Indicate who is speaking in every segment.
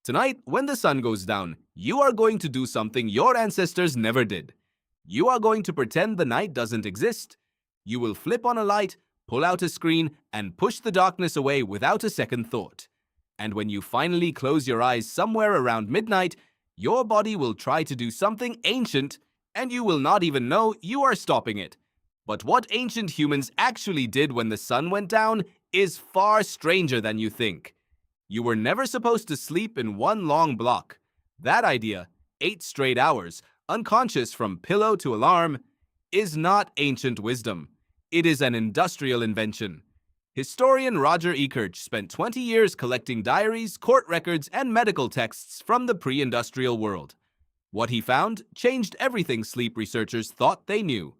Speaker 1: Tonight, when the sun goes down, you are going to do something your ancestors never did. You are going to pretend the night doesn't exist. You will flip on a light, pull out a screen, and push the darkness away without a second thought. And when you finally close your eyes somewhere around midnight, your body will try to do something ancient, and you will not even know you are stopping it. But what ancient humans actually did when the sun went down is far stranger than you think. You were never supposed to sleep in one long block. That idea, 8 straight hours, unconscious from pillow to alarm, is not ancient wisdom. It is an industrial invention. Historian Roger Ekirch spent 20 years collecting diaries, court records, and medical texts from the pre-industrial world. What he found changed everything sleep researchers thought they knew.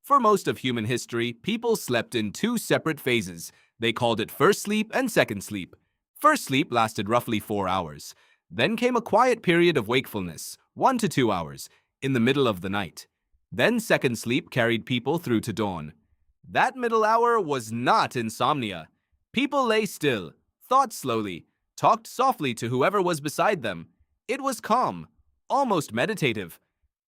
Speaker 1: For most of human history, people slept in 2 separate phases. They called it first sleep and second sleep. First sleep lasted roughly 4 hours. Then came a quiet period of wakefulness, 1 to 2 hours, in the middle of the night. Then second sleep carried people through to dawn. That middle hour was not insomnia. People lay still, thought slowly, talked softly to whoever was beside them. It was calm, almost meditative.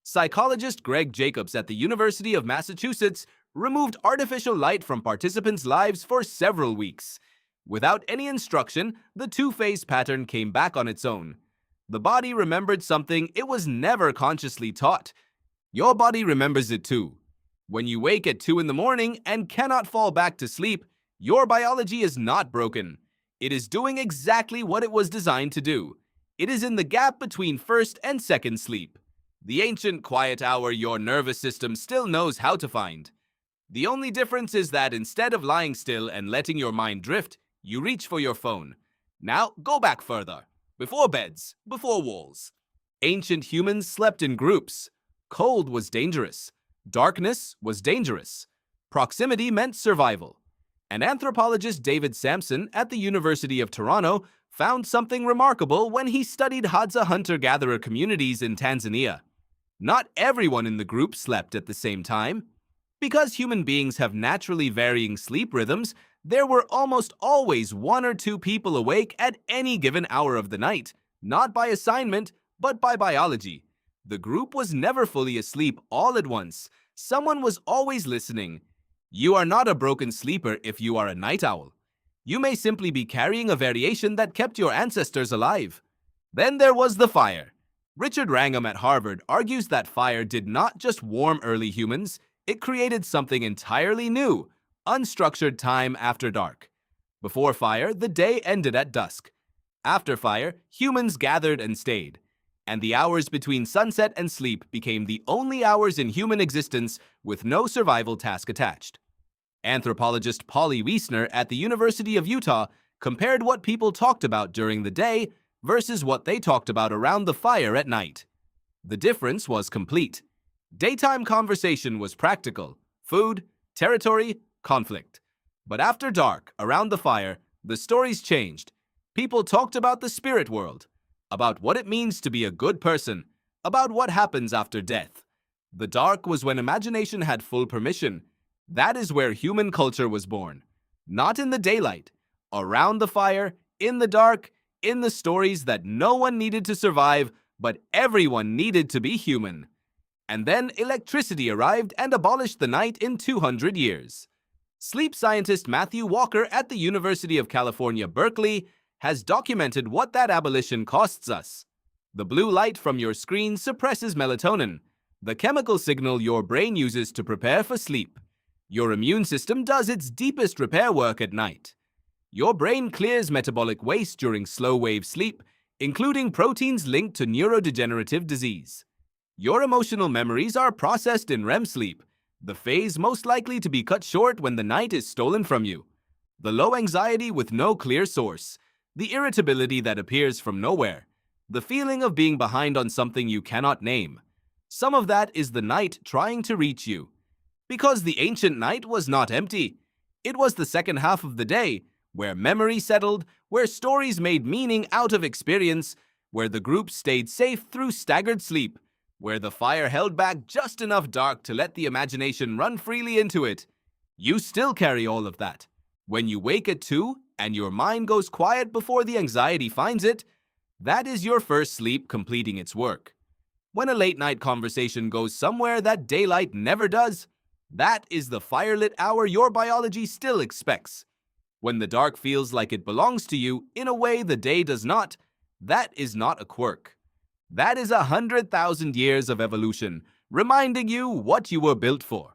Speaker 1: Psychologist Greg Jacobs at the University of Massachusetts removed artificial light from participants' lives for several weeks. Without any instruction, the 2-phase pattern came back on its own. The body remembered something it was never consciously taught. Your body remembers it too. When you wake at 2 in the morning and cannot fall back to sleep, your biology is not broken. It is doing exactly what it was designed to do. It is in the gap between first and second sleep. The ancient quiet hour your nervous system still knows how to find. The only difference is that instead of lying still and letting your mind drift, you reach for your phone. Now, go back further. Before beds, before walls. Ancient humans slept in groups. Cold was dangerous. Darkness was dangerous. Proximity meant survival. And anthropologist David Sampson at the University of Toronto found something remarkable when he studied Hadza hunter-gatherer communities in Tanzania. Not everyone in the group slept at the same time. Because human beings have naturally varying sleep rhythms, there were almost always 1 or 2 people awake at any given hour of the night, not by assignment, but by biology. The group was never fully asleep all at once. Someone was always listening. You are not a broken sleeper if you are a night owl. You may simply be carrying a variation that kept your ancestors alive. Then there was the fire. Richard Wrangham at Harvard argues that fire did not just warm early humans, it created something entirely new. Unstructured time after dark. Before fire, the day ended at dusk. After fire, humans gathered and stayed. And the hours between sunset and sleep became the only hours in human existence with no survival task attached. Anthropologist Polly Wiesner at the University of Utah compared what people talked about during the day versus what they talked about around the fire at night. The difference was complete. Daytime conversation was practical, food, territory, conflict. But after dark, around the fire, the stories changed. People talked about the spirit world, about what it means to be a good person, about what happens after death. The dark was when imagination had full permission. That is where human culture was born. Not in the daylight, around the fire, in the dark, in the stories that no one needed to survive, but everyone needed to be human. And then electricity arrived and abolished the night in 200 years. Sleep scientist Matthew Walker at the University of California, Berkeley, has documented what that abolition costs us. The blue light from your screen suppresses melatonin, the chemical signal your brain uses to prepare for sleep. Your immune system does its deepest repair work at night. Your brain clears metabolic waste during slow-wave sleep, including proteins linked to neurodegenerative disease. Your emotional memories are processed in REM sleep, the phase most likely to be cut short when the night is stolen from you. The low anxiety with no clear source, the irritability that appears from nowhere, the feeling of being behind on something you cannot name. Some of that is the night trying to reach you. Because the ancient night was not empty. It was the second half of the day, where memory settled, where stories made meaning out of experience, where the group stayed safe through staggered sleep, where the fire held back just enough dark to let the imagination run freely into it. You still carry all of that. When you wake at 2 and your mind goes quiet before the anxiety finds it, That is your first sleep completing its work. When a late-night conversation goes somewhere that daylight never does, that is the firelit hour your biology still expects. When the dark feels like it belongs to you in a way the day does not, that is not a quirk. That is 100,000 years of evolution, reminding you what you were built for.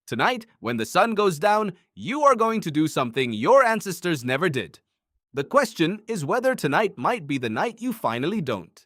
Speaker 1: Tonight, when the sun goes down, you are going to do something your ancestors never did. The question is whether tonight might be the night you finally don't.